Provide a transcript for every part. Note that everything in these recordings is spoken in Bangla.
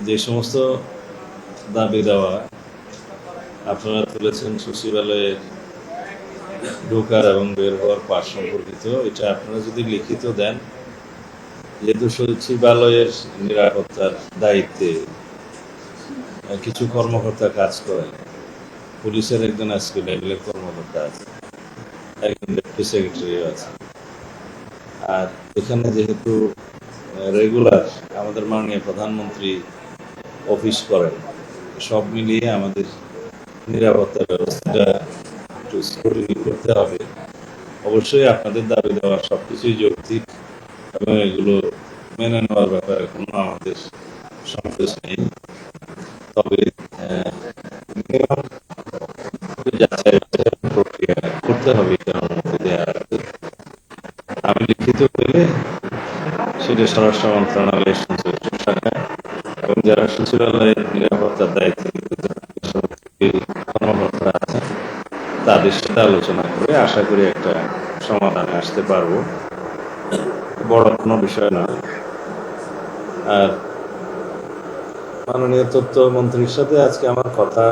যে সমস্ত দাবি দেওয়া আপনারা তুলেছেন সচিবালয়ে ঢোকার এবং বের হওয়ার পাশ সম্পর্কিত, এটা আপনারা যদি লিখিত দেন, যেহেতু সচিবালয়ের নিরাপত্তার দায়িত্বে কিছু কর্মকর্তা কাজ করেন, পুলিশের একজন আজকে লেভেলের কর্মকর্তা আছে, একজন ডেপুটি সেক্রেটারিও আছে, আর এখানে যেহেতু রেগুলার আমাদের মাননীয় প্রধানমন্ত্রী অফিস করেন, সব মিলিয়ে আমাদের নিরাপত্তা ব্যবস্থাটা একটু স্ক্রুটিনি করতে হবে। অবশ্যই আপনাদের দাবি দেওয়া সবকিছুই যৌক্তিক এবং এগুলো মেনে নেওয়ার ব্যাপারে কোনো আমাদের সংকোচ নেই। তবে প্রক্রিয়া করতে হবে, এটার অনুমতি দেওয়া আছে। আমি লিখিত পেলে সেটা স্বরাষ্ট্র মন্ত্রণালয়ের সংশ্লিষ্ট শাখা এবং যারা সচিবালয়ের নিরাপত্তার দায়িত্বে কর্মকর্তা আছেন তাদের সাথে আলোচনা করে আশা করি একটা সমাধানে আসতে পারবো। বড় কোনো বিষয় না। আর মাননীয় তথ্যমন্ত্রীর সাথে আজকে আমার কথা,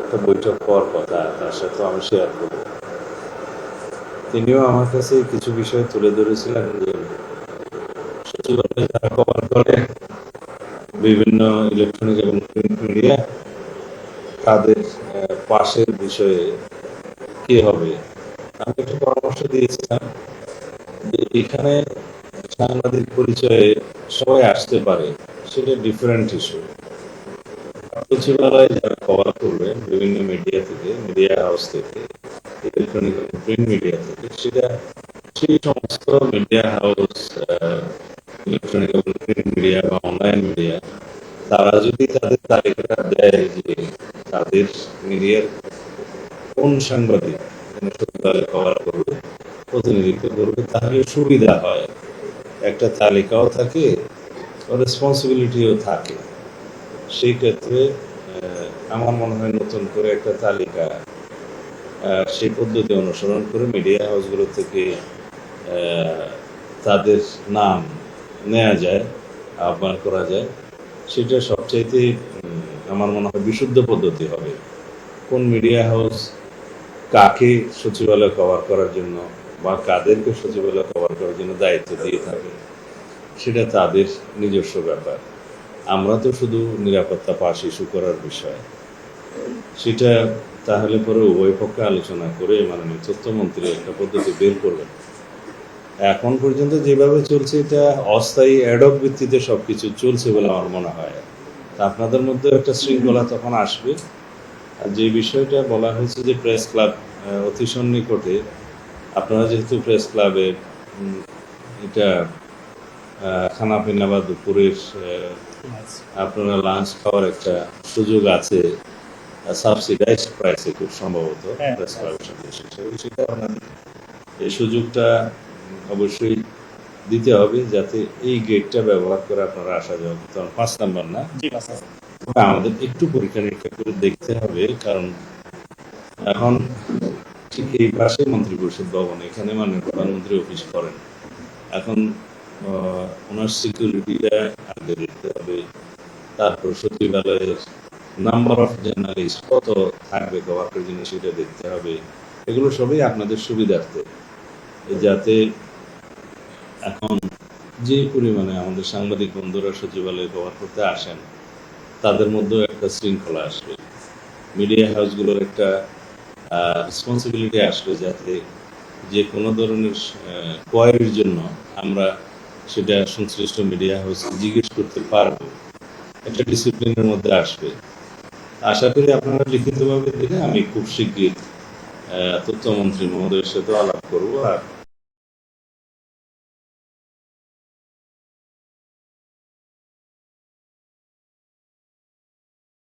একটা বৈঠক হওয়ার কথা, তার সাথে আমি শেয়ার করব। তিনিও আমার কাছে কিছু বিষয় তুলে ধরেছিলেন যে সচিবালয়ে যারা কভার করে বিভিন্ন ইলেকট্রনিক এবং প্রিন্ট মিডিয়া, তাদের পাশের বিষয়ে কি হবে। আমি একটা পরামর্শ দিয়েছিলাম যে এখানে সাংবাদিক পরিচয়ে সবাই আসতে পারে, সেটা ডিফারেন্ট ইস্যু। সচিবালয়ে যারা কভার করবে বিভিন্ন মিডিয়া থেকে, মিডিয়া হাউস থেকে, ইলেকট্রনিক এবং প্রিন্ট মিডিয়া থেকে, সেটা সেই সমস্ত মিডিয়া হাউস, ইলেকট্রনিক এবং প্রিন্ট মিডিয়া বা অনলাইন মিডিয়া, তারা যদি তাদের তালিকাটা দেয় যে তাদের মিডিয়ার কোন সাংবাদিক সচিবালয়ে কভার করবে, প্রতিনিধিত্ব করবে, তাহলে সুবিধা হয়। একটা তালিকাও থাকে, রেসপন্সিবিলিটিও থাকে। সেই ক্ষেত্রে আমার মনে হয় নতুন করে একটা তালিকা সেই পদ্ধতি অনুসরণ করে মিডিয়া হাউসগুলো থেকে তাদের নাম নেওয়া যায়, আহ্বান করা যায়। সেটা সবচাইতে আমার মনে হয় বিশুদ্ধ পদ্ধতি হবে। কোন মিডিয়া হাউস কাকে সচিবালয় কভার করার জন্য বা কাদেরকে সচিবালয় কভার করার জন্য দায়িত্ব দিয়ে থাকে, সেটা তাদের নিজস্ব ব্যাপার। আমরা তো শুধু নিরাপত্তা পাশ ইস্যু করার বিষয়। সেটা তাহলে পরে উভয় পক্ষে আলোচনা করে মাননীয় তথ্যমন্ত্রী একটা পদ্ধতি বের করবেন। এখন পর্যন্ত যেভাবে চলছে এটা অস্থায়ী অ্যাডক ভিত্তিতে সবকিছু চলছে বলে আমার মনে হয়। আপনাদের মধ্যে একটা শৃঙ্খলা তখন আসবে। আর যে বিষয়টা বলা হয়েছে যে প্রেস ক্লাব অতি সন্নিকটে, আপনারা যেহেতু প্রেস ক্লাবে এটা খানাপিনা বা দুপুরের আপনারা লাঞ্চ খাওয়ার একটা সুযোগ আছে সাবসিডাইজড প্রাইসে, খুব সম্ভবত প্রেস ক্লাবের সাথে সেটা আপনাদের এই সুযোগটা অবশ্যই দিতে হবে, যাতে এই গেটটা ব্যবহার করে আপনারা আসা যাওয়া করতে পারেন। 5 নাম্বার না, আমাদের একটু পরীক্ষা নিরীক্ষা করে দেখতে হবে, কারণ এখন ঠিক এই পাশে মন্ত্রী পরিষদ ভবন, এখানে মাননীয় প্রধানমন্ত্রী অফিস করেন। এখন ওনার সিকিউরিটিটা আগে দেখতে হবে, তারপর সচিবালয়ের নাম্বার অফ জার্নালিস্ট কত থাকবে কভার করে জিনিস সেটা দেখতে হবে। এগুলো সবই আপনাদের সুবিধার্থে, যাতে এখন যে পরিমাণে আমাদের সাংবাদিক বন্ধুরা সচিবালয়ে কভার করতে আসেন তাদের মধ্যেও একটা শৃঙ্খলা আসবে, মিডিয়া হাউসগুলোর একটা রেসপন্সিবিলিটি আসবে, যাতে যে কোনো ধরনের কোয়ারির জন্য আমরা সেটা সংশ্লিষ্ট মিডিয়া হাউসকে জিজ্ঞেস করতে পারবো। একটা ডিসিপ্লিনের মধ্যে আসবে। আশা করি আপনারা লিখিতভাবে দেখে আমি খুব শীঘ্রই তথ্যমন্ত্রী মহোদয়ের সাথে আলাপ করবো। আর